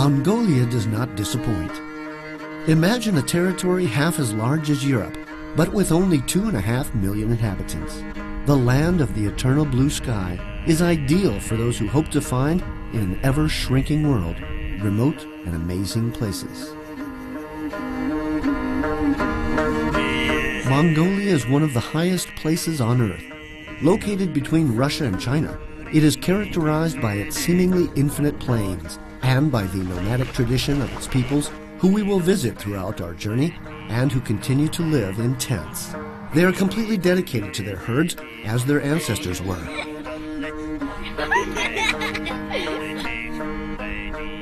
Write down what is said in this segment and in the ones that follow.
Mongolia does not disappoint. Imagine a territory half as large as Europe, but with only 2.5 million inhabitants. The land of the eternal blue sky is ideal for those who hope to find, in an ever-shrinking world, remote and amazing places. Mongolia is one of the highest places on Earth. Located between Russia and China, it is characterized by its seemingly infinite plains and by the nomadic tradition of its peoples, who we will visit throughout our journey and who continue to live in tents. They are completely dedicated to their herds as their ancestors were.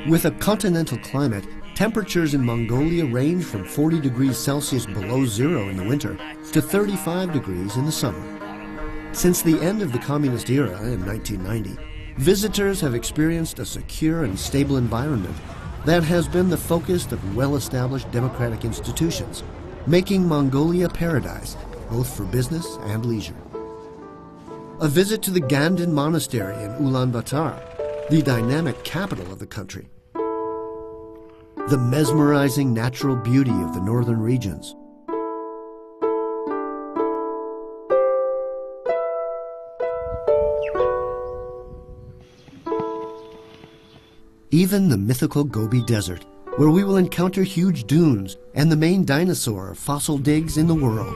With a continental climate, temperatures in Mongolia range from 40 degrees Celsius below zero in the winter to 35 degrees in the summer. Since the end of the communist era in 1990, visitors have experienced a secure and stable environment that has been the focus of well-established democratic institutions, making Mongolia paradise both for business and leisure. A visit to the Ganden Monastery in Ulaanbaatar, the dynamic capital of the country. The mesmerizing natural beauty of the northern regions. Even the mythical Gobi Desert, where we will encounter huge dunes and the main dinosaur fossil digs in the world.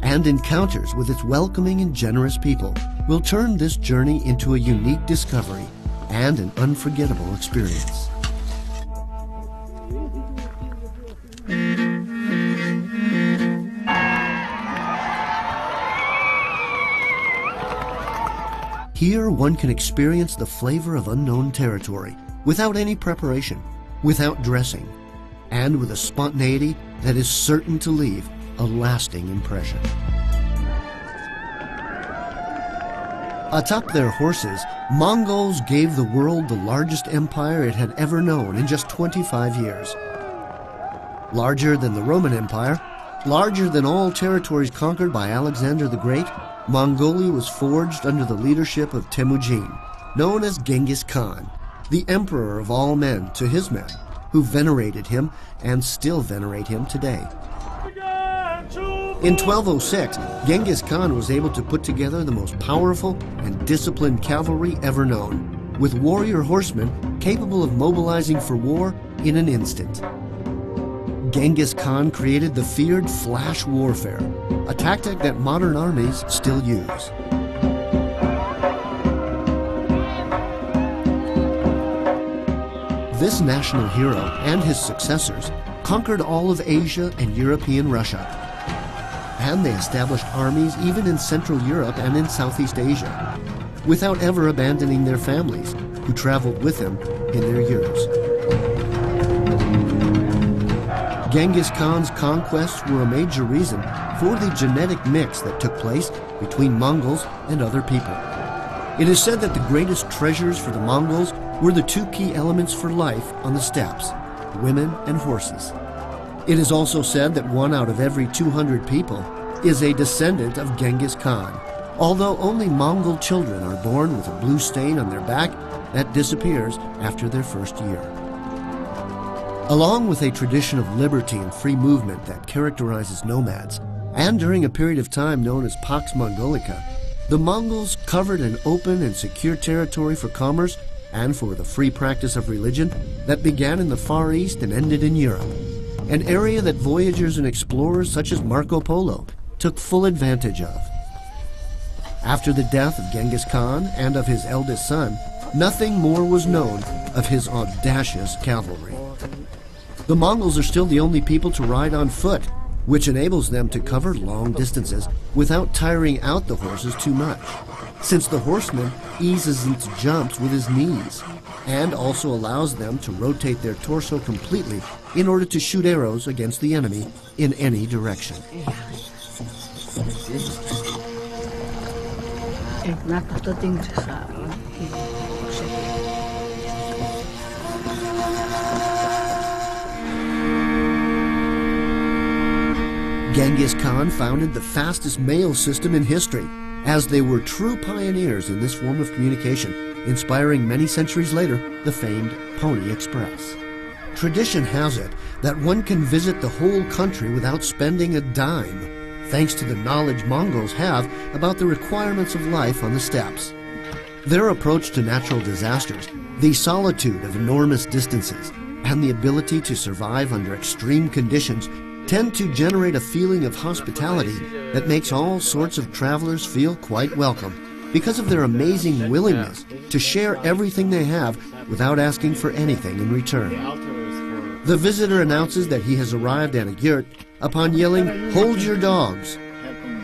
And encounters with its welcoming and generous people will turn this journey into a unique discovery and an unforgettable experience. Here one can experience the flavor of unknown territory without any preparation, without dressing, and with a spontaneity that is certain to leave a lasting impression. Atop their horses, Mongols gave the world the largest empire it had ever known in just 25 years. Larger than the Roman Empire, larger than all territories conquered by Alexander the Great, Mongolia was forged under the leadership of Temujin, known as Genghis Khan, the emperor of all men to his men, who venerated him and still venerate him today. In 1206, Genghis Khan was able to put together the most powerful and disciplined cavalry ever known, with warrior horsemen capable of mobilizing for war in an instant. Genghis Khan created the feared flash warfare, a tactic that modern armies still use. This national hero and his successors conquered all of Asia and European Russia, and they established armies even in Central Europe and in Southeast Asia, without ever abandoning their families, who traveled with them in their years. Genghis Khan's conquests were a major reason for the genetic mix that took place between Mongols and other people. It is said that the greatest treasures for the Mongols were the two key elements for life on the steppes: women and horses. It is also said that 1 out of every 200 people is a descendant of Genghis Khan. Although only Mongol children are born with a blue stain on their back that disappears after their first year. Along with a tradition of liberty and free movement that characterizes nomads, and during a period of time known as Pax Mongolica, the Mongols covered an open and secure territory for commerce and for the free practice of religion that began in the Far East and ended in Europe, an area that voyagers and explorers such as Marco Polo took full advantage of. After the death of Genghis Khan and of his eldest son, nothing more was known of his audacious cavalry. The Mongols are still the only people to ride on foot, which enables them to cover long distances without tiring out the horses too much, since the horseman eases into jumps with his knees, and also allows them to rotate their torso completely in order to shoot arrows against the enemy in any direction. Genghis Khan founded the fastest mail system in history, as they were true pioneers in this form of communication, inspiring many centuries later the famed Pony Express. Tradition has it that one can visit the whole country without spending a dime, thanks to the knowledge Mongols have about the requirements of life on the steppes. Their approach to natural disasters, the solitude of enormous distances, and the ability to survive under extreme conditions tend to generate a feeling of hospitality that makes all sorts of travelers feel quite welcome because of their amazing willingness to share everything they have without asking for anything in return. The visitor announces that he has arrived at a yurt upon yelling, "Hold your dogs!"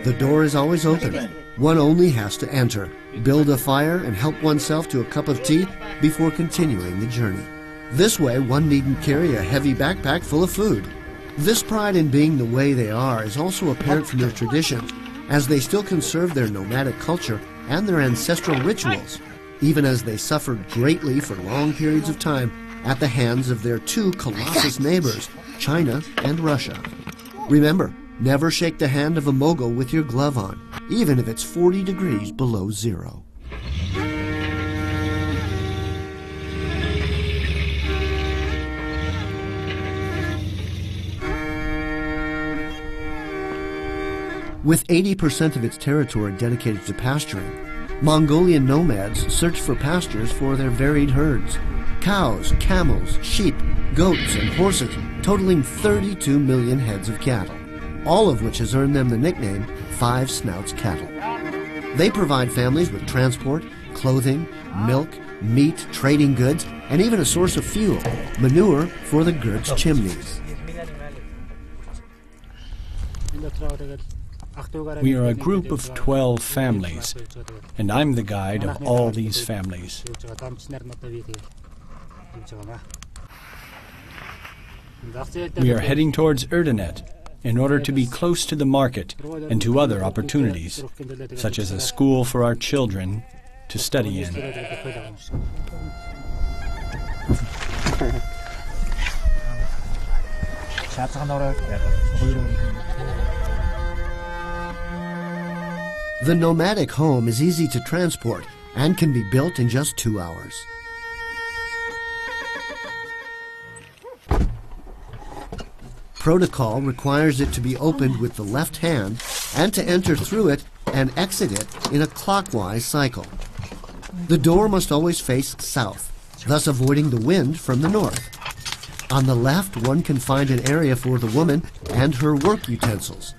The door is always open. One only has to enter, build a fire, and help oneself to a cup of tea before continuing the journey. This way, one needn't carry a heavy backpack full of food. This pride in being the way they are is also apparent from their traditions, as they still conserve their nomadic culture and their ancestral rituals, even as they suffered greatly for long periods of time at the hands of their two colossus neighbors, China and Russia. Remember, never shake the hand of a Mogul with your glove on, even if it's 40 degrees below zero. With 80% of its territory dedicated to pasturing, Mongolian nomads search for pastures for their varied herds. Cows, camels, sheep, goats, and horses, totaling 32 million heads of cattle, all of which has earned them the nickname Five Snouts Cattle. They provide families with transport, clothing, milk, meat, trading goods, and even a source of fuel, manure for the yurt's chimneys. We are a group of 12 families, and I'm the guide of all these families. We are heading towards Erdenet in order to be close to the market and to other opportunities, such as a school for our children to study in. The nomadic home is easy to transport and can be built in just 2 hours. Protocol requires it to be opened with the left hand and to enter through it and exit it in a clockwise cycle. The door must always face south, thus avoiding the wind from the north. On the left, one can find an area for the woman and her work utensils.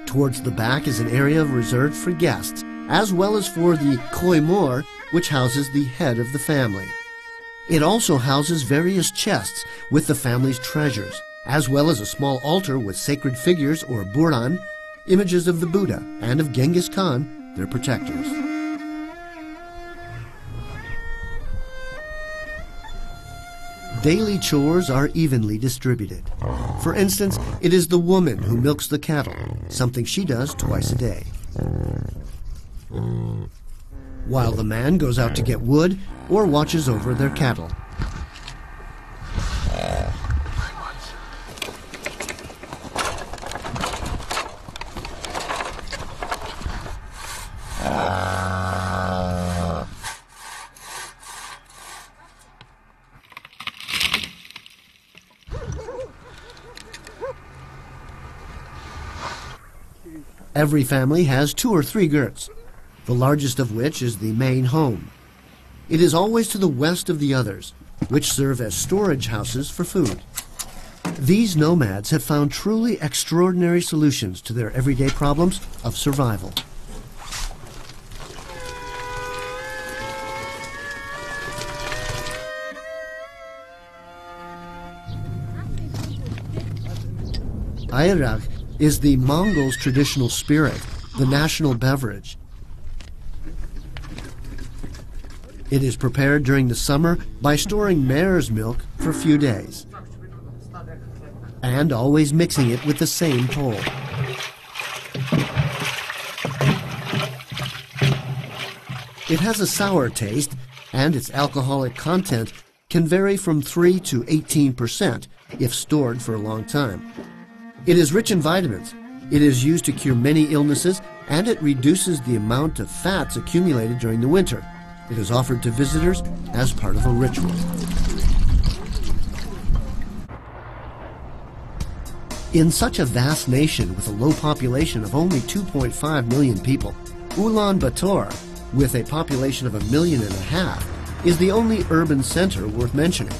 Towards the back is an area reserved for guests, as well as for the koimor, which houses the head of the family. It also houses various chests with the family's treasures, as well as a small altar with sacred figures or buran, images of the Buddha and of Genghis Khan, their protectors. Daily chores are evenly distributed. For instance, it is the woman who milks the cattle, something she does twice a day, while the man goes out to get wood or watches over their cattle. Every family has 2 or 3 yurts, the largest of which is the main home. It is always to the west of the others, which serve as storage houses for food. These nomads have found truly extraordinary solutions to their everyday problems of survival. Ayraq is the Mongols' traditional spirit, the national beverage. It is prepared during the summer by storing mare's milk for a few days and always mixing it with the same pole. It has a sour taste, and its alcoholic content can vary from 3 to 18% if stored for a long time. It is rich in vitamins. It is used to cure many illnesses and it reduces the amount of fats accumulated during the winter. It is offered to visitors as part of a ritual. In such a vast nation with a low population of only 2.5 million people, Ulaanbaatar, with a population of 1.5 million, is the only urban center worth mentioning.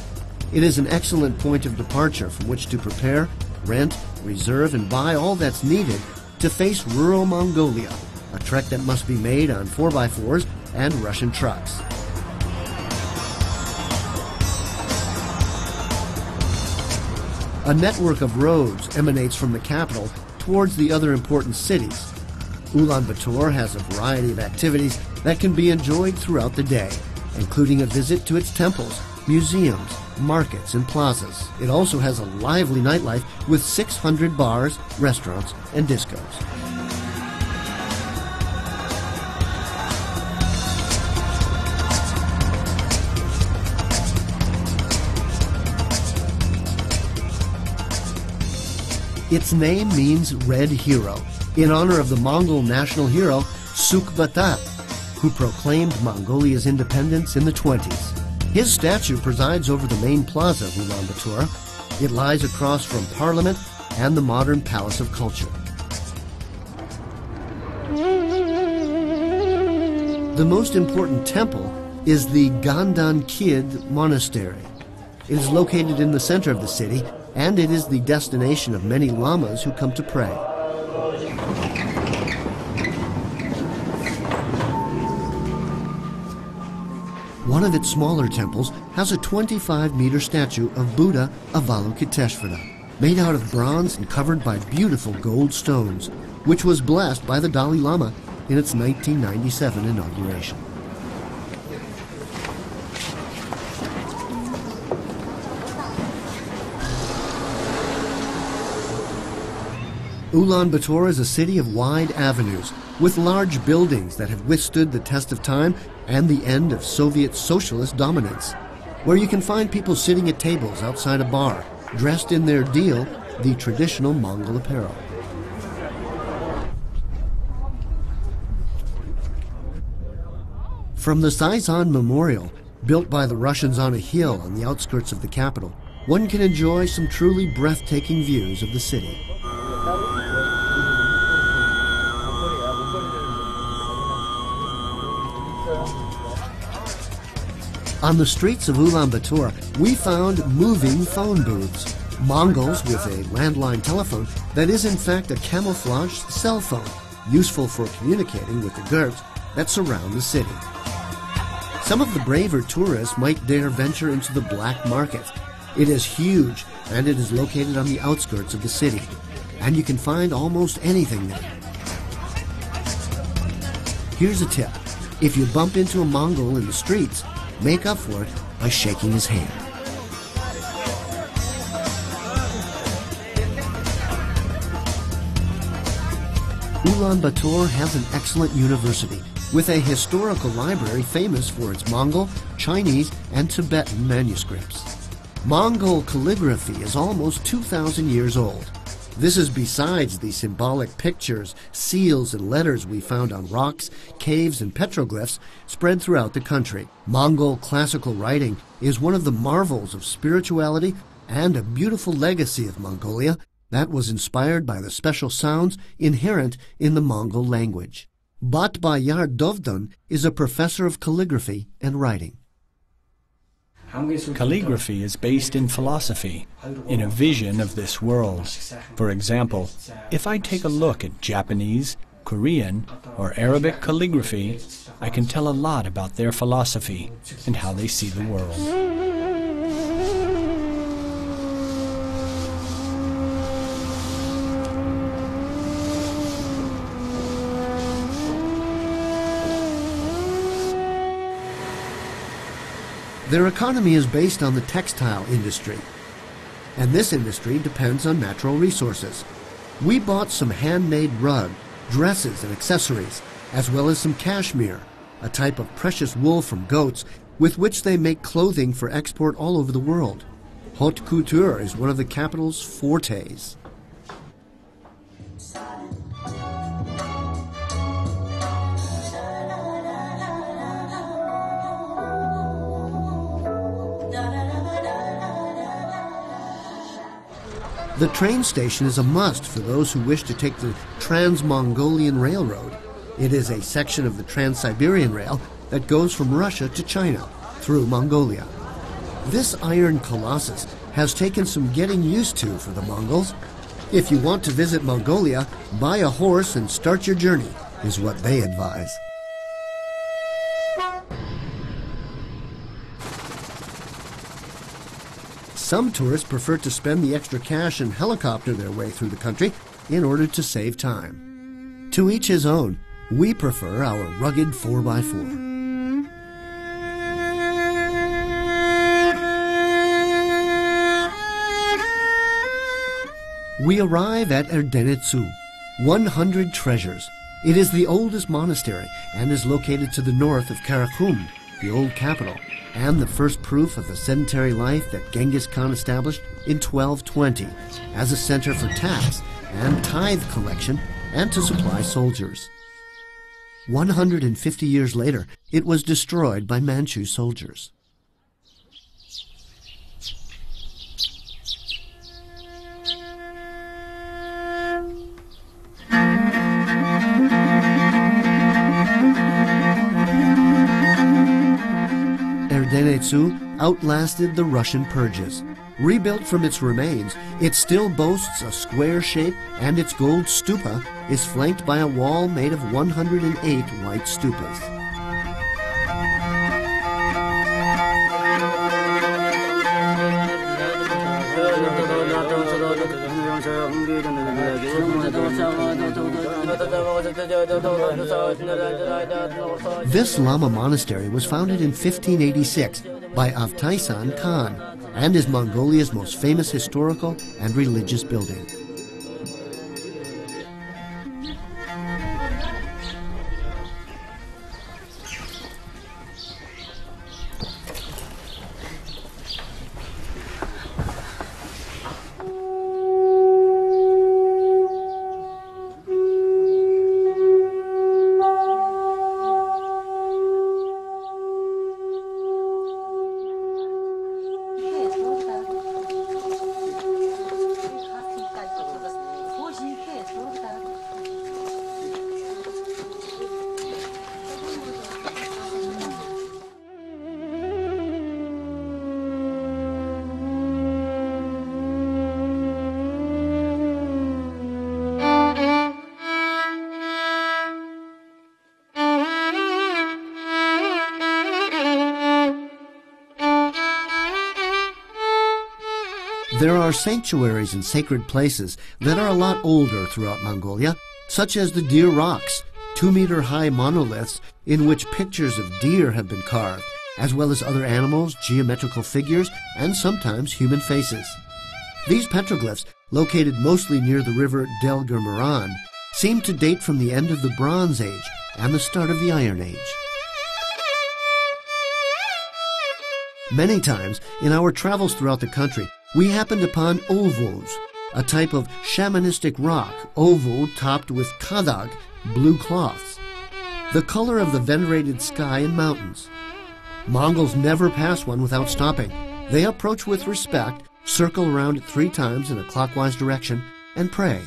It is an excellent point of departure from which to prepare, rent, reserve, and buy all that's needed to face rural Mongolia, a trek that must be made on 4x4s and Russian trucks. A network of roads emanates from the capital towards the other important cities. Ulaanbaatar has a variety of activities that can be enjoyed throughout the day, including a visit to its temples, museums, markets, and plazas. It also has a lively nightlife with 600 bars, restaurants, and discos. Its name means Red Hero, in honor of the Mongol national hero Sukbatat, who proclaimed Mongolia's independence in the 1920s. His statue presides over the main plaza of Ulaanbaatar. It lies across from Parliament and the modern Palace of Culture. The most important temple is the Gandan Kid Monastery. It is located in the center of the city, and it is the destination of many lamas who come to pray. One of its smaller temples has a 25-meter statue of Buddha Avalokiteshvara, made out of bronze and covered by beautiful gold stones, which was blessed by the Dalai Lama in its 1997 inauguration. Ulaanbaatar is a city of wide avenues with large buildings that have withstood the test of time and the end of Soviet socialist dominance, where you can find people sitting at tables outside a bar, dressed in their deal, the traditional Mongol apparel. From the Saizan Memorial, built by the Russians on a hill on the outskirts of the capital, one can enjoy some truly breathtaking views of the city. On the streets of Ulaanbaatar, we found moving phone booths, Mongols with a landline telephone that is in fact a camouflaged cell phone, useful for communicating with the Gurbs that surround the city. Some of the braver tourists might dare venture into the black market. It is huge, and it is located on the outskirts of the city, and you can find almost anything there. Here's a tip. If you bump into a Mongol in the streets, make up for it by shaking his hand. Ulaanbaatar has an excellent university with a historical library famous for its Mongol, Chinese, and Tibetan manuscripts. Mongol calligraphy is almost 2,000 years old. This is besides the symbolic pictures, seals, and letters we found on rocks, caves, and petroglyphs spread throughout the country. Mongol classical writing is one of the marvels of spirituality and a beautiful legacy of Mongolia that was inspired by the special sounds inherent in the Mongol language. Batbayar Dovdan is a professor of calligraphy and writing. Calligraphy is based in philosophy, in a vision of this world. For example, if I take a look at Japanese, Korean, or Arabic calligraphy, I can tell a lot about their philosophy and how they see the world. Their economy is based on the textile industry, and this industry depends on natural resources. We bought some handmade rug, dresses, and accessories, as well as some cashmere, a type of precious wool from goats with which they make clothing for export all over the world. Haute couture is one of the capital's fortes. The train station is a must for those who wish to take the Trans-Mongolian Railroad. It is a section of the Trans-Siberian Rail that goes from Russia to China through Mongolia. This iron colossus has taken some getting used to for the Mongols. If you want to visit Mongolia, buy a horse and start your journey, is what they advise. Some tourists prefer to spend the extra cash and helicopter their way through the country in order to save time. To each his own. We prefer our rugged 4x4. We arrive at Erdenetsu, 100 treasures. It is the oldest monastery and is located to the north of Karakum, the old capital, and the first proof of the sedentary life that Genghis Khan established in 1220 as a center for tax and tithe collection and to supply soldiers. 150 years later, it was destroyed by Manchu soldiers. Erdenetsu outlasted the Russian purges. Rebuilt from its remains, it still boasts a square shape, and its gold stupa is flanked by a wall made of 108 white stupas. This Lama monastery was founded in 1586 by Avtaisan Khan and is Mongolia's most famous historical and religious building. There are sanctuaries and sacred places that are a lot older throughout Mongolia, such as the Deer Rocks, 2-meter-high monoliths in which pictures of deer have been carved, as well as other animals, geometrical figures, and sometimes human faces. These petroglyphs, located mostly near the river Delgermaran, seem to date from the end of the Bronze Age and the start of the Iron Age. Many times, in our travels throughout the country, we happened upon ovos, a type of shamanistic rock, ovo topped with kadag, blue cloths, the color of the venerated sky and mountains. Mongols never pass one without stopping. They approach with respect, circle around it 3 times in a clockwise direction, and pray.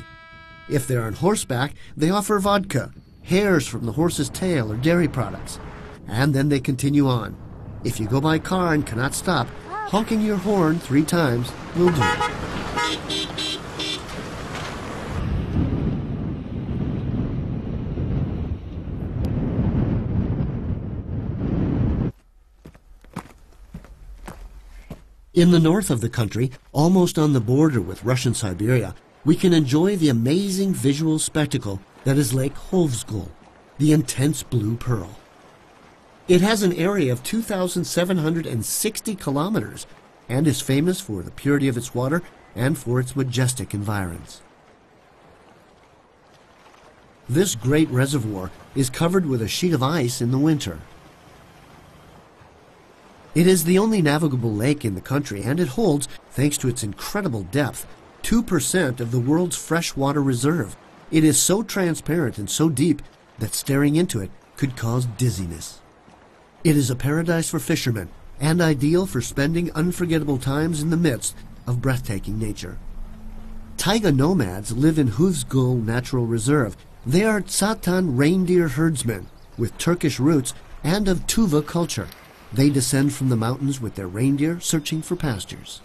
If they're on horseback, they offer vodka, hairs from the horse's tail, or dairy products, and then they continue on. If you go by car and cannot stop, honking your horn 3 times will do. In the north of the country, almost on the border with Russian Siberia, we can enjoy the amazing visual spectacle that is Lake Hovsgol, the intense blue pearl. It has an area of 2,760 kilometers and is famous for the purity of its water and for its majestic environs. This great reservoir is covered with a sheet of ice in the winter. It is the only navigable lake in the country, and it holds, thanks to its incredible depth, 2% of the world's freshwater reserve. It is so transparent and so deep that staring into it could cause dizziness. It is a paradise for fishermen and ideal for spending unforgettable times in the midst of breathtaking nature. Taiga nomads live in Hufsgul Natural Reserve. They are Tsatan reindeer herdsmen with Turkish roots and of Tuva culture. They descend from the mountains with their reindeer searching for pastures.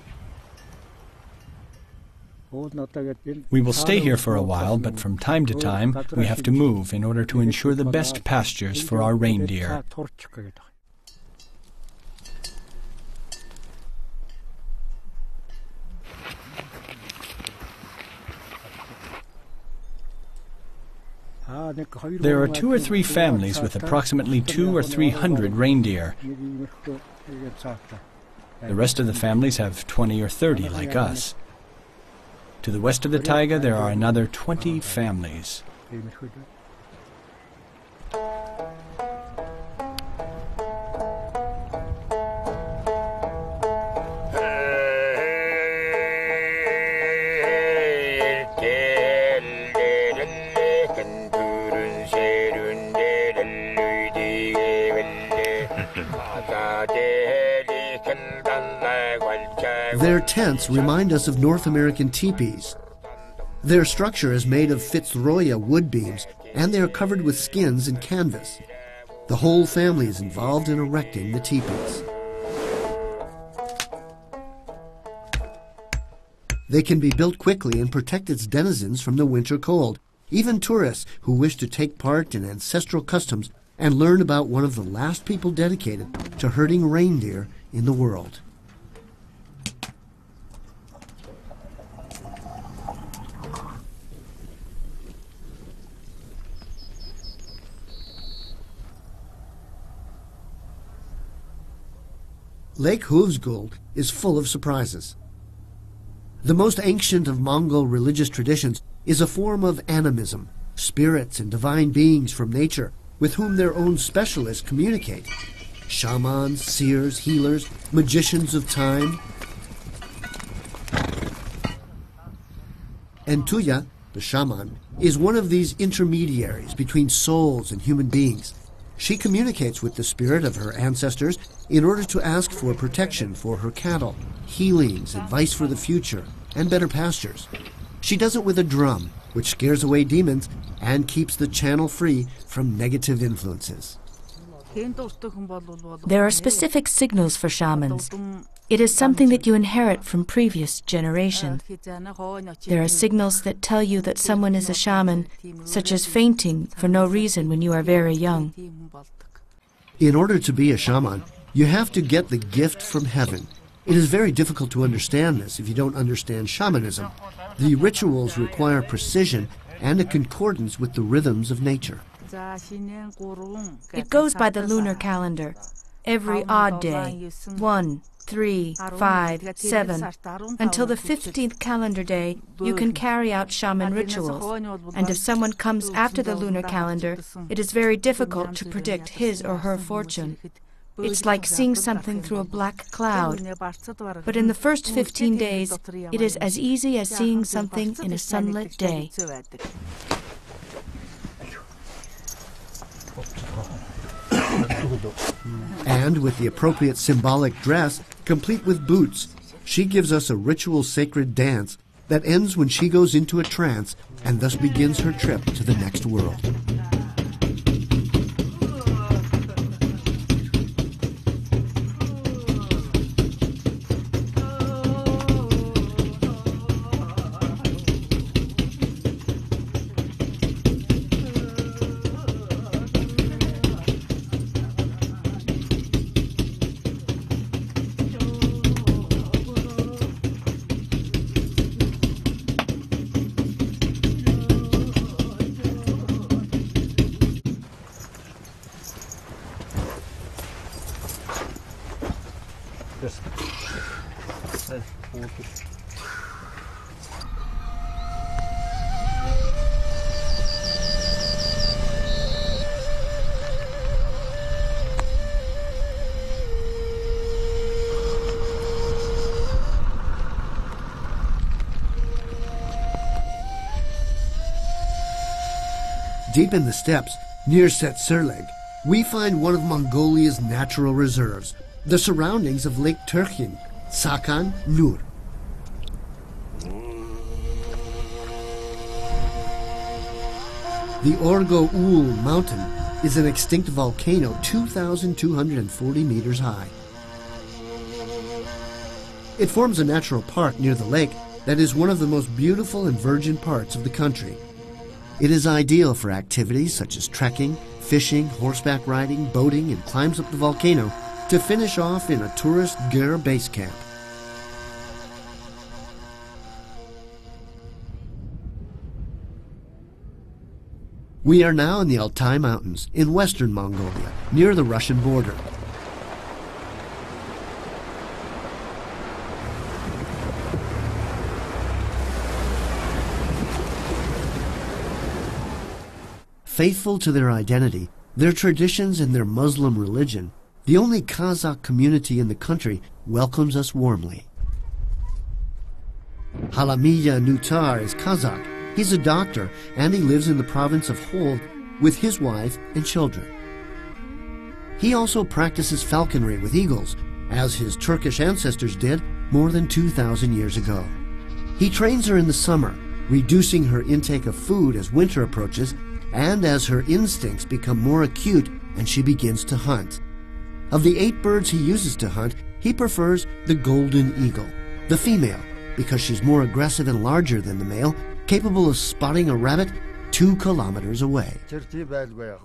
We will stay here for a while, but from time to time we have to move in order to ensure the best pastures for our reindeer. There are 2 or 3 families with approximately 200 or 300 reindeer. The rest of the families have 20 or 30 like us. To the west of the taiga there are another 20 families. Their tents remind us of North American teepees. Their structure is made of Fitzroy wood beams, and they are covered with skins and canvas. The whole family is involved in erecting the teepees. They can be built quickly and protect its denizens from the winter cold. Even tourists who wish to take part in ancestral customs and learn about one of the last people dedicated to herding reindeer in the world. Lake Hufsgul is full of surprises. The most ancient of Mongol religious traditions is a form of animism, spirits and divine beings from nature with whom their own specialists communicate. Shamans, seers, healers, magicians of time. And Tuya, the shaman, is one of these intermediaries between souls and human beings. She communicates with the spirit of her ancestors in order to ask for protection for her cattle, healings, advice for the future, and better pastures. She does it with a drum, which scares away demons and keeps the channel free from negative influences. There are specific signals for shamans. It is something that you inherit from previous generations. There are signals that tell you that someone is a shaman, such as fainting for no reason when you are very young. In order to be a shaman, you have to get the gift from heaven. It is very difficult to understand this if you don't understand shamanism. The rituals require precision and a concordance with the rhythms of nature. It goes by the lunar calendar. Every odd day, 1, 3, 5, 7, until the 15th calendar day, you can carry out shaman rituals. And if someone comes after the lunar calendar, it is very difficult to predict his or her fortune. It's like seeing something through a black cloud. But in the first 15 days, it is as easy as seeing something in a sunlit day. And with the appropriate symbolic dress, complete with boots, she gives us a ritual sacred dance that ends when she goes into a trance and thus begins her trip to the next world. Deep in the steppes, near Setserleg, we find one of Mongolia's natural reserves, the surroundings of Lake Turkhin, Sakan Nur. The Orgo Ul mountain is an extinct volcano 2,240 meters high. It forms a natural park near the lake that is one of the most beautiful and virgin parts of the country. It is ideal for activities such as trekking, fishing, horseback riding, boating, and climbs up the volcano to finish off in a tourist Ger base camp. We are now in the Altai Mountains in western Mongolia, near the Russian border. Faithful to their identity, their traditions, and their Muslim religion, the only Kazakh community in the country welcomes us warmly. Halamiya Nutar is Kazakh. He's a doctor, and he lives in the province of Hold with his wife and children. He also practices falconry with eagles, as his Turkish ancestors did more than 2,000 years ago. He trains her in the summer, reducing her intake of food as winter approaches and as her instincts become more acute and she begins to hunt. Of the 8 birds he uses to hunt, he prefers the golden eagle, the female, because she's more aggressive and larger than the male, capable of spotting a rabbit 2 kilometers away.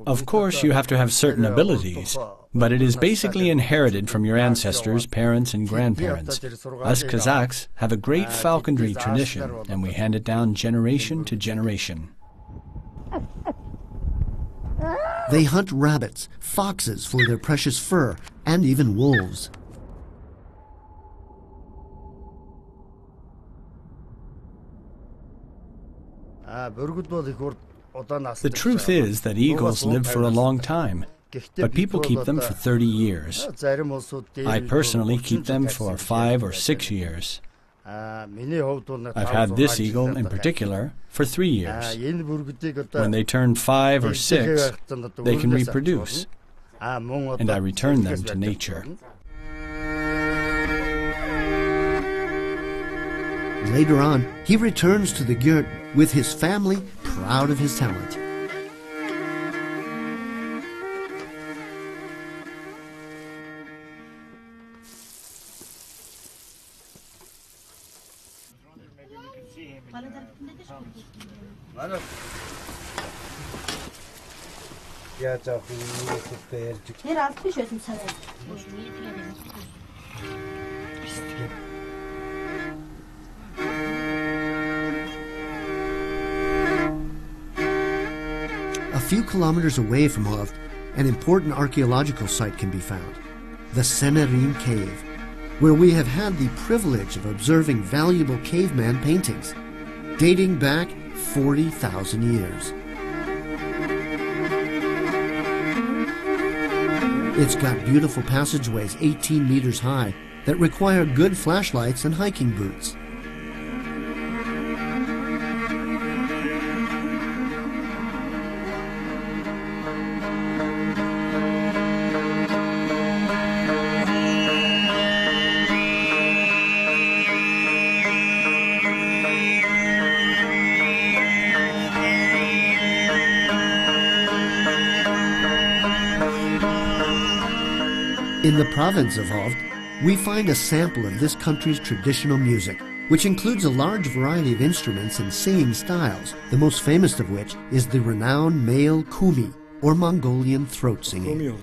Of course, you have to have certain abilities, but it is basically inherited from your ancestors, parents, and grandparents. Us Kazakhs have a great falconry tradition, and we hand it down generation to generation. They hunt rabbits, foxes for their precious fur, and even wolves. The truth is that eagles live for a long time, but people keep them for 30 years. I personally keep them for 5 or 6 years. I've had this eagle in particular for 3 years. When they turn 5 or 6, they can reproduce, and I return them to nature. Later on, he returns to the Gyurt with his family, proud of his talent. A few kilometers away from Hovd, an important archaeological site can be found, the Senerim Cave, where we have had the privilege of observing valuable caveman paintings, dating back 40,000 years. It's got beautiful passageways 18 meters high that require good flashlights and hiking boots. In the province of Hovd, we find a sample of this country's traditional music, which includes a large variety of instruments and singing styles, the most famous of which is the renowned male kumi, or Mongolian throat singing.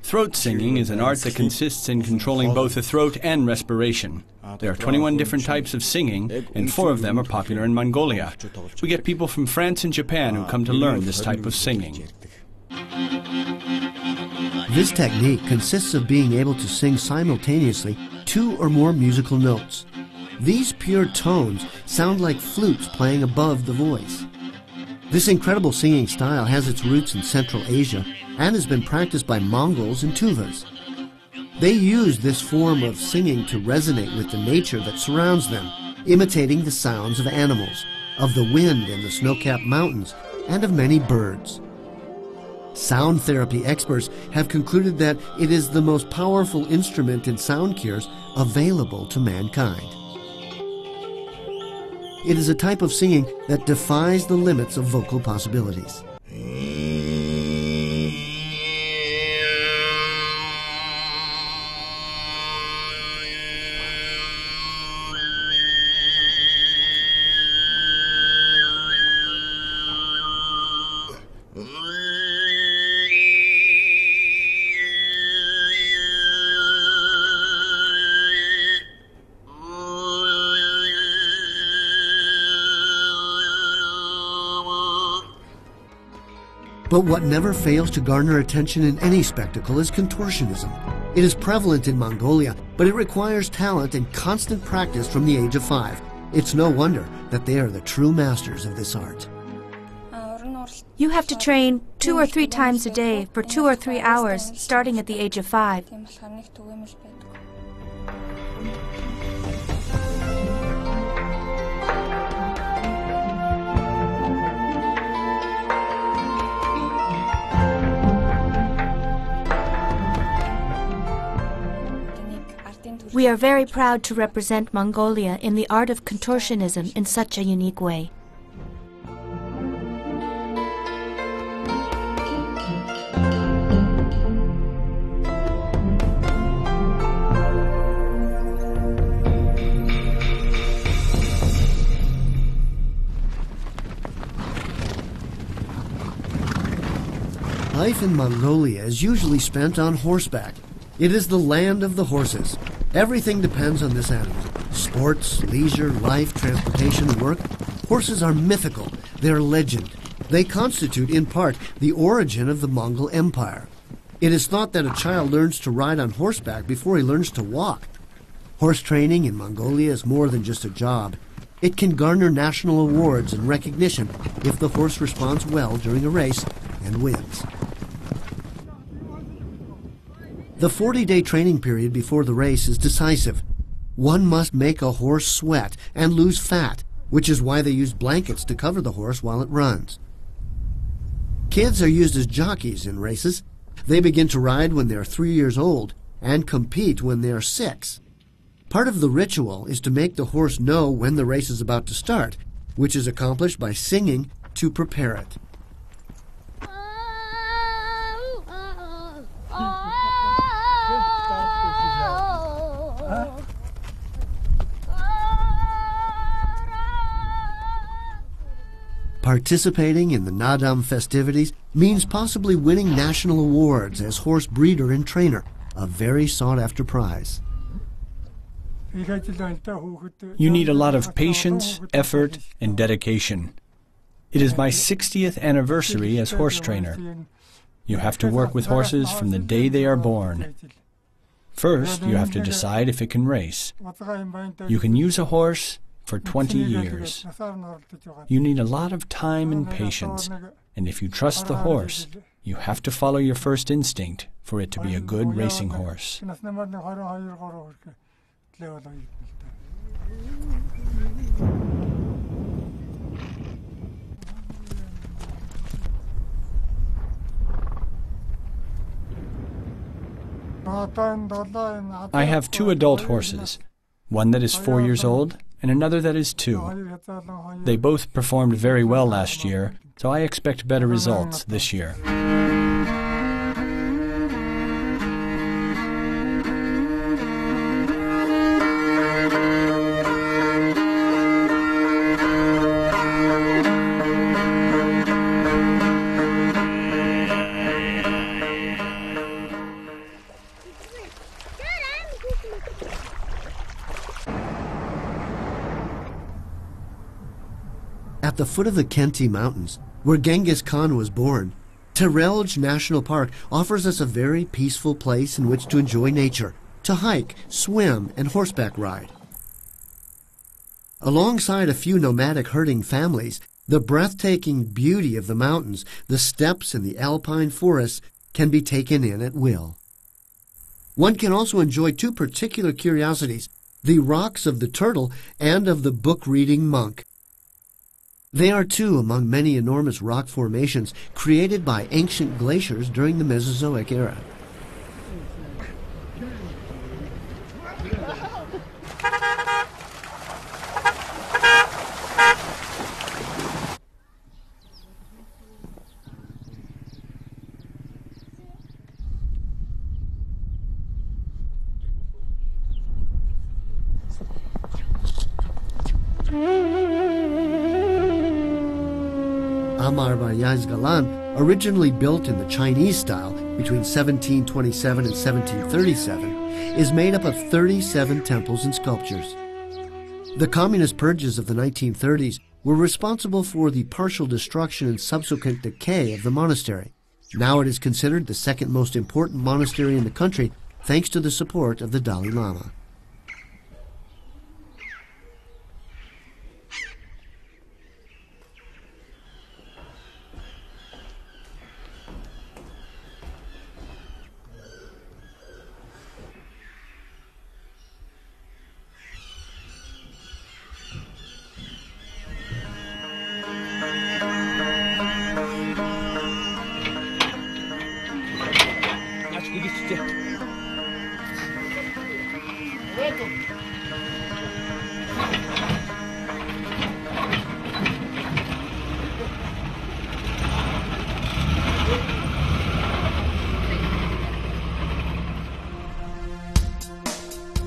Throat singing is an art that consists in controlling both the throat and respiration. There are 21 different types of singing, and 4 of them are popular in Mongolia. We get people from France and Japan who come to learn this type of singing. This technique consists of being able to sing simultaneously 2 or more musical notes. These pure tones sound like flutes playing above the voice. This incredible singing style has its roots in Central Asia and has been practiced by Mongols and Tuvas. They use this form of singing to resonate with the nature that surrounds them, imitating the sounds of animals, of the wind in the snow-capped mountains, and of many birds. Sound therapy experts have concluded that it is the most powerful instrument in sound cures available to mankind. It is a type of singing that defies the limits of vocal possibilities. But what never fails to garner attention in any spectacle is contortionism. It is prevalent in Mongolia, but it requires talent and constant practice from the age of 5. It's no wonder that they are the true masters of this art. You have to train 2 or 3 times a day for 2 or 3 hours, starting at the age of 5. We are very proud to represent Mongolia in the art of contortionism in such a unique way. Life in Mongolia is usually spent on horseback. It is the land of the horses. Everything depends on this animal. Sports, leisure, life, transportation, work. Horses are mythical. They are legend. They constitute, in part, the origin of the Mongol Empire. It is thought that a child learns to ride on horseback before he learns to walk. Horse training in Mongolia is more than just a job. It can garner national awards and recognition if the horse responds well during a race and wins. The 40-day training period before the race is decisive. One must make a horse sweat and lose fat, which is why they use blankets to cover the horse while it runs. Kids are used as jockeys in races. They begin to ride when they are 3 years old and compete when they are 6. Part of the ritual is to make the horse know when the race is about to start, which is accomplished by singing to prepare it. Participating in the Nadam festivities means possibly winning national awards as horse breeder and trainer, a very sought-after prize. You need a lot of patience, effort, and dedication. It is my 60th anniversary as horse trainer. You have to work with horses from the day they are born. First, you have to decide if it can race. You can use a horse for 20 years. You need a lot of time and patience, and if you trust the horse, you have to follow your first instinct for it to be a good racing horse. I have 2 adult horses, one that is 4 years old and another that is 2. They both performed very well last year, so I expect better results this year. At the foot of the Khenti Mountains, where Genghis Khan was born, Terelj National Park offers us a very peaceful place in which to enjoy nature, to hike, swim, and horseback ride. Alongside a few nomadic herding families, the breathtaking beauty of the mountains, the steppes, and the alpine forests can be taken in at will. One can also enjoy 2 particular curiosities, the rocks of the turtle and of the book-reading monk. They are 2 among many enormous rock formations created by ancient glaciers during the Mesozoic era. Amar Bayaz Galan, originally built in the Chinese style between 1727 and 1737, is made up of 37 temples and sculptures. The communist purges of the 1930s were responsible for the partial destruction and subsequent decay of the monastery. Now it is considered the second most important monastery in the country, thanks to the support of the Dalai Lama.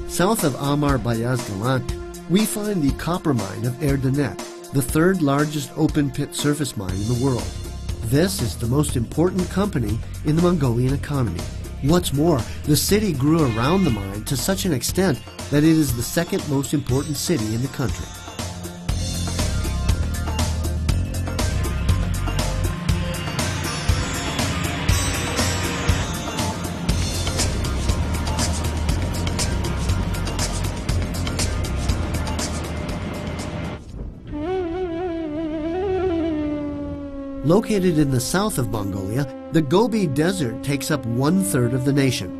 South of Amar Bayaz Galan, we find the copper mine of Erdenet, the third largest open-pit surface mine in the world. This is the most important company in the Mongolian economy. What's more, the city grew around the mine to such an extent that it is the second most important city in the country. Located in the south of Mongolia, the Gobi Desert takes up 1/3 of the nation.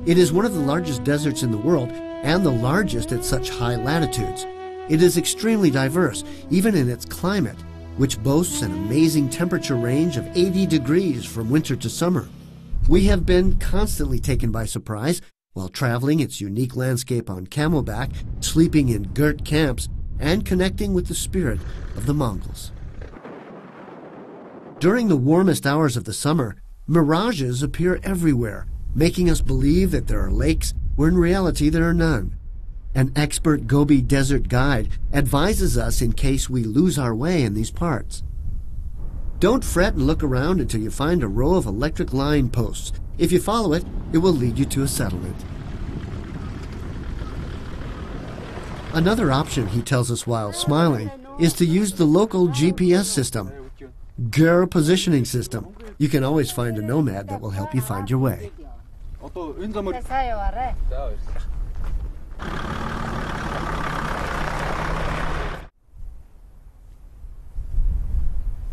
It is one of the largest deserts in the world and the largest at such high latitudes. It is extremely diverse, even in its climate, which boasts an amazing temperature range of 80 degrees from winter to summer. We have been constantly taken by surprise while traveling its unique landscape on camelback, sleeping in girt camps, and connecting with the spirit of the Mongols. During the warmest hours of the summer, mirages appear everywhere, making us believe that there are lakes where in reality there are none. An expert Gobi Desert guide advises us in case we lose our way in these parts. Don't fret and look around until you find a row of electric line posts. If you follow it, it will lead you to a settlement. Another option, he tells us while smiling, is to use the local GPS system. Ger positioning system. You can always find a nomad that will help you find your way.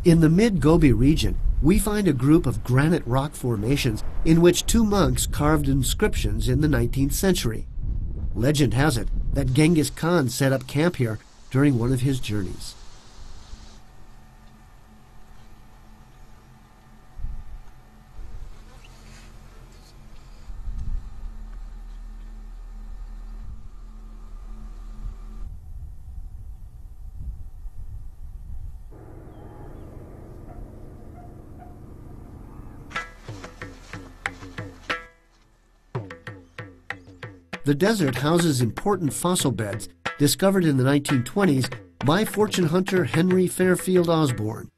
In the mid-Gobi region, we find a group of granite rock formations in which two monks carved inscriptions in the 19th century. Legend has it that Genghis Khan set up camp here during one of his journeys. The desert houses important fossil beds discovered in the 1920s by fortune hunter Henry Fairfield Osborn.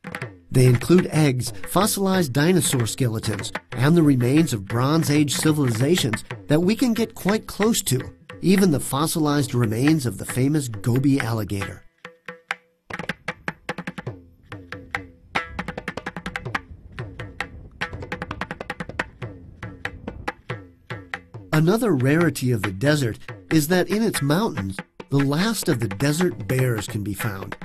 They include eggs, fossilized dinosaur skeletons, and the remains of Bronze Age civilizations that we can get quite close to, even the fossilized remains of the famous Gobi alligator. Another rarity of the desert is that in its mountains, the last of the desert bears can be found,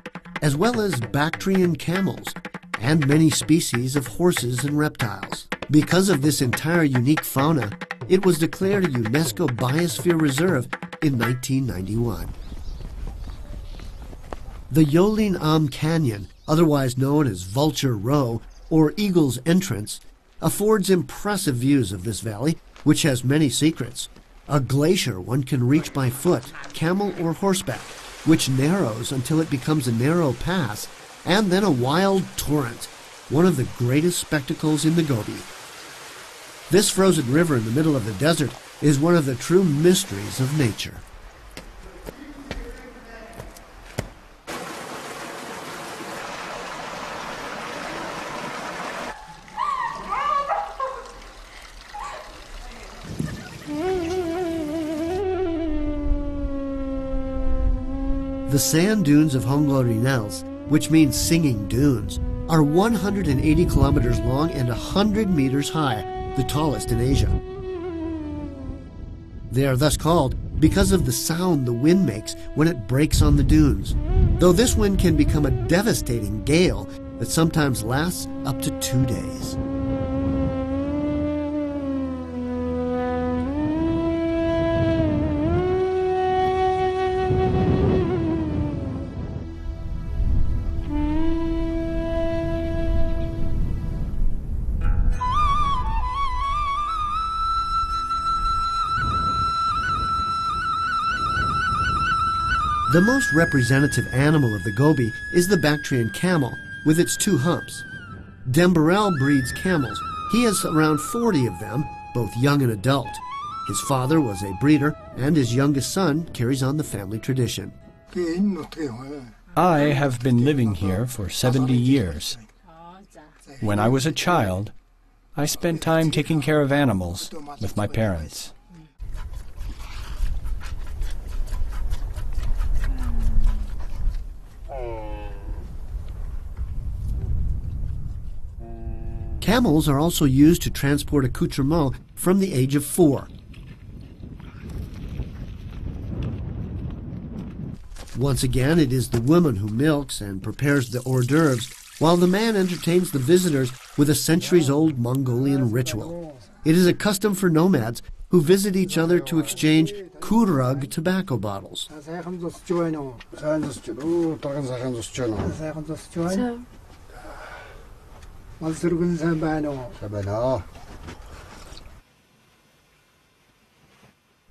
as well as Bactrian camels and many species of horses and reptiles. Because of this entire unique fauna, it was declared a UNESCO Biosphere Reserve in 1991. The Yolin Am Canyon, otherwise known as Vulture Row or Eagle's Entrance, affords impressive views of this valley, which has many secrets. A glacier one can reach by foot, camel, or horseback, which narrows until it becomes a narrow pass, and then a wild torrent, one of the greatest spectacles in the Gobi. This frozen river in the middle of the desert is one of the true mysteries of nature. The sand dunes of Hongorinels, which means singing dunes, are 180 kilometers long and 100 meters high, the tallest in Asia. They are thus called because of the sound the wind makes when it breaks on the dunes, though this wind can become a devastating gale that sometimes lasts up to 2 days. The most representative animal of the Gobi is the Bactrian camel, with its 2 humps. Dembarel breeds camels. He has around 40 of them, both young and adult. His father was a breeder, and his youngest son carries on the family tradition. I have been living here for 70 years. When I was a child, I spent time taking care of animals with my parents. Camels are also used to transport accoutrements from the age of 4. Once again, it is the woman who milks and prepares the hors d'oeuvres, while the man entertains the visitors with a centuries-old Mongolian ritual. It is a custom for nomads who visit each other to exchange kurug tobacco bottles.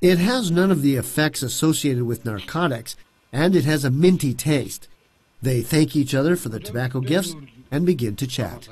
It has none of the effects associated with narcotics, and it has a minty taste. They thank each other for the tobacco gifts and begin to chat.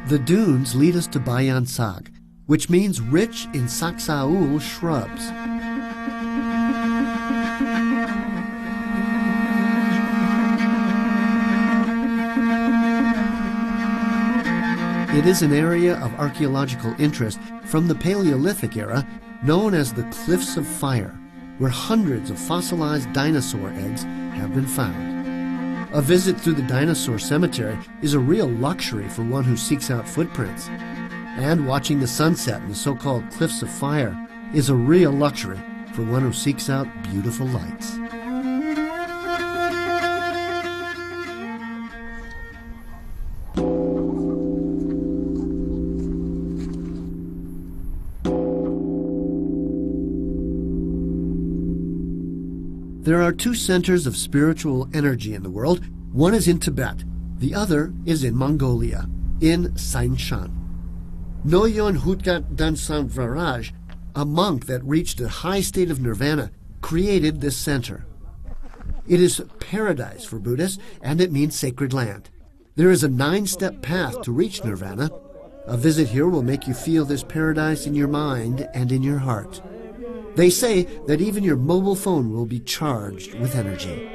The dunes lead us to Bayan Sag, which means rich in Saksaul shrubs. It is an area of archaeological interest from the Paleolithic era known as the Cliffs of Fire, where hundreds of fossilized dinosaur eggs have been found. A visit through the dinosaur cemetery is a real luxury for one who seeks out footprints. And watching the sunset in the so-called Cliffs of Fire is a real luxury for one who seeks out beautiful lights. There are 2 centers of spiritual energy in the world. One is in Tibet. The other is in Mongolia, in Sainshan. Noyon Hutgat Dansan Varaj, a monk that reached a high state of nirvana, created this center. It is paradise for Buddhists, and it means sacred land. There is a 9-step path to reach nirvana. A visit here will make you feel this paradise in your mind and in your heart. They say that even your mobile phone will be charged with energy.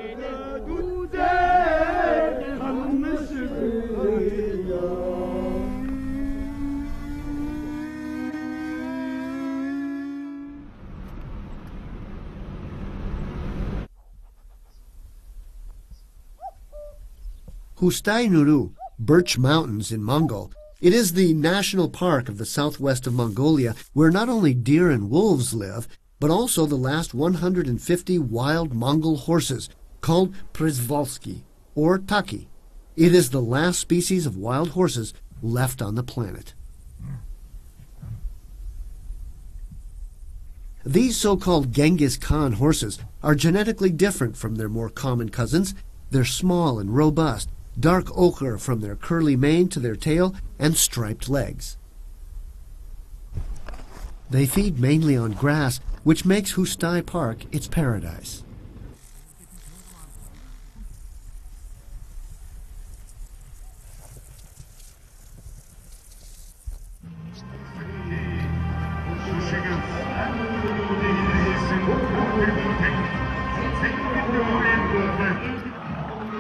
Hustai Nuru, Birch Mountains in Mongol. It is the national park of the southwest of Mongolia where not only deer and wolves live, but also the last 150 wild Mongol horses, called Przewalski, or Taki. It is the last species of wild horses left on the planet. These so-called Genghis Khan horses are genetically different from their more common cousins. They're small and robust, dark ochre from their curly mane to their tail, and striped legs. They feed mainly on grass, which makes Hustai Park its paradise.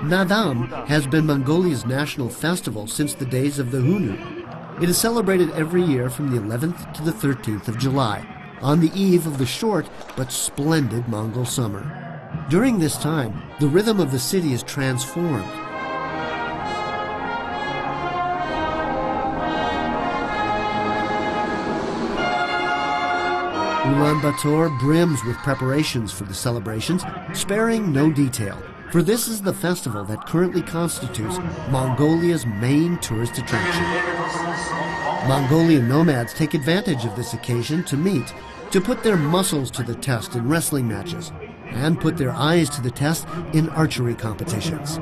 Nadam has been Mongolia's national festival since the days of the Hunu. It is celebrated every year from the 11th to the 13th of July, on the eve of the short but splendid Mongol summer. During this time, the rhythm of the city is transformed. Ulaanbaatar brims with preparations for the celebrations, sparing no detail, for this is the festival that currently constitutes Mongolia's main tourist attraction. Mongolian nomads take advantage of this occasion to meet, to put their muscles to the test in wrestling matches, and put their eyes to the test in archery competitions.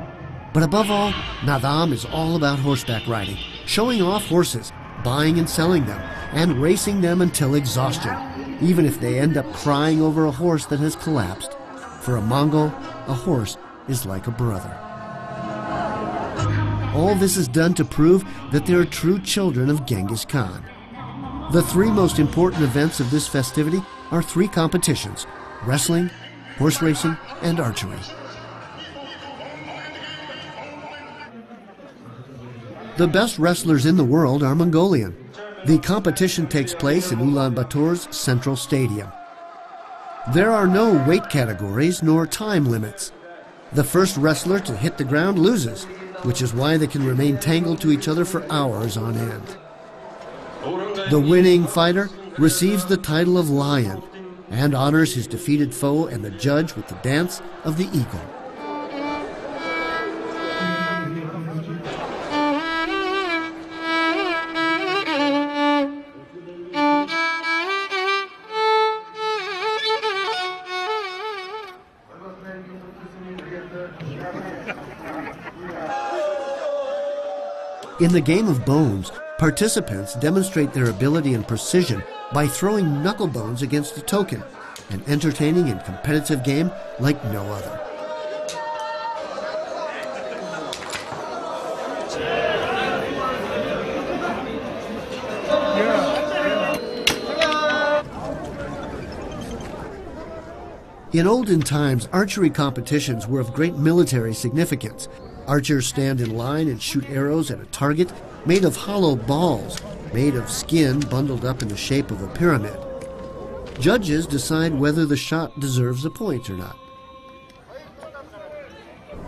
But above all, Nadam is all about horseback riding, showing off horses, buying and selling them, and racing them until exhaustion, even if they end up crying over a horse that has collapsed. For a Mongol, a horse is like a brother. All this is done to prove that they are true children of Genghis Khan. The three most important events of this festivity are three competitions: wrestling, horse racing, and archery. The best wrestlers in the world are Mongolian. The competition takes place in Ulaanbaatar's central stadium. There are no weight categories nor time limits. The first wrestler to hit the ground loses, which is why they can remain tangled to each other for hours on end. The winning fighter receives the title of Lion and honors his defeated foe and the judge with the dance of the eagle. In the game of bones, participants demonstrate their ability and precision by throwing knuckle bones against a token, an entertaining and competitive game like no other. In olden times, archery competitions were of great military significance. Archers stand in line and shoot arrows at a target made of hollow balls, made of skin bundled up in the shape of a pyramid. Judges decide whether the shot deserves a point or not.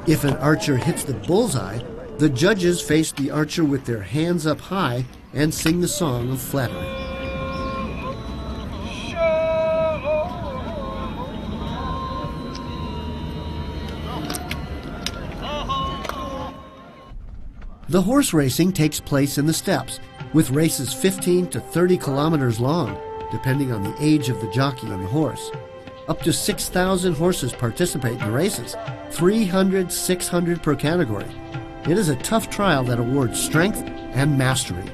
If an archer hits the bullseye, the judges face the archer with their hands up high and sing the song of flattery. The horse racing takes place in the steppes, with races 15 to 30 kilometers long, depending on the age of the jockey and the horse. Up to 6,000 horses participate in the races, 300, 600 per category. It is a tough trial that awards strength and mastery.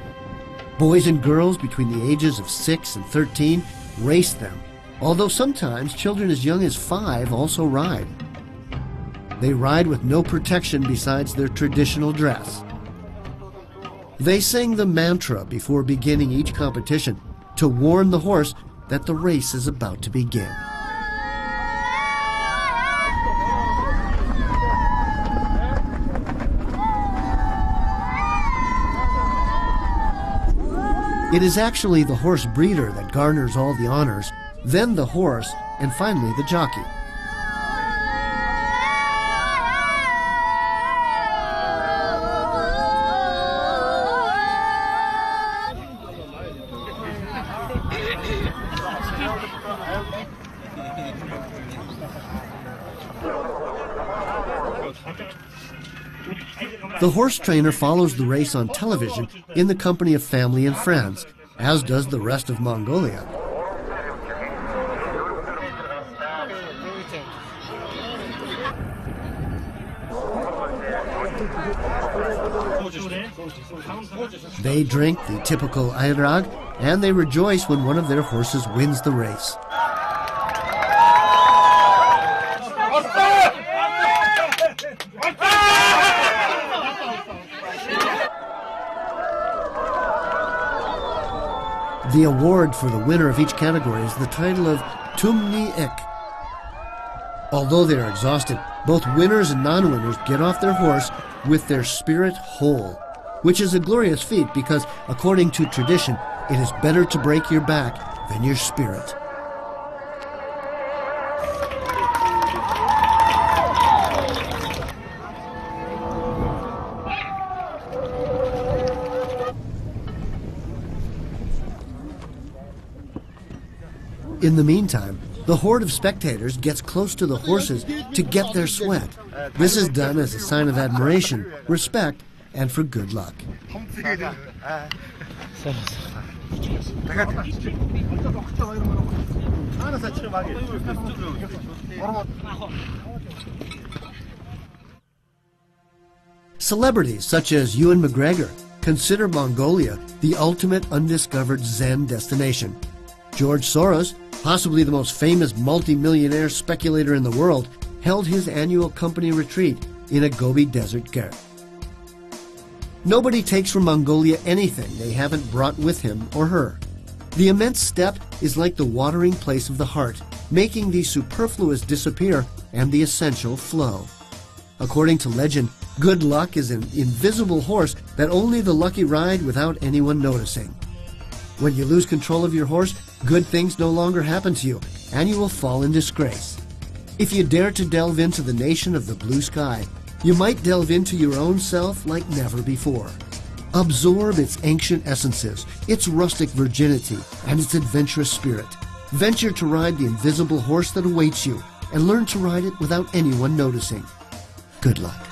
Boys and girls between the ages of 6 and 13 race them, although sometimes children as young as 5 also ride. They ride with no protection besides their traditional dress. They sing the mantra before beginning each competition to warn the horse that the race is about to begin. It is actually the horse breeder that garners all the honors, then the horse, and finally the jockey. The horse trainer follows the race on television in the company of family and friends, as does the rest of Mongolia. They drink the typical ayrag and they rejoice when one of their horses wins the race. The award for the winner of each category is the title of Tumni Ek. Although they are exhausted, both winners and non-winners get off their horse with their spirit whole, which is a glorious feat because, according to tradition, it is better to break your back than your spirit. In the meantime, the horde of spectators gets close to the horses to get their sweat. This is done as a sign of admiration, respect, and for good luck. Celebrities such as Ewan McGregor consider Mongolia the ultimate undiscovered Zen destination. George Soros, possibly the most famous multi-millionaire speculator in the world, held his annual company retreat in a Gobi Desert garret. Nobody takes from Mongolia anything they haven't brought with him or her. The immense steppe is like the watering place of the heart, making the superfluous disappear and the essential flow. According to legend, good luck is an invisible horse that only the lucky ride without anyone noticing. When you lose control of your horse, good things no longer happen to you, and you will fall in disgrace. If you dare to delve into the nation of the blue sky, you might delve into your own self like never before. Absorb its ancient essences, its rustic virginity, and its adventurous spirit. Venture to ride the invisible horse that awaits you, and learn to ride it without anyone noticing. Good luck.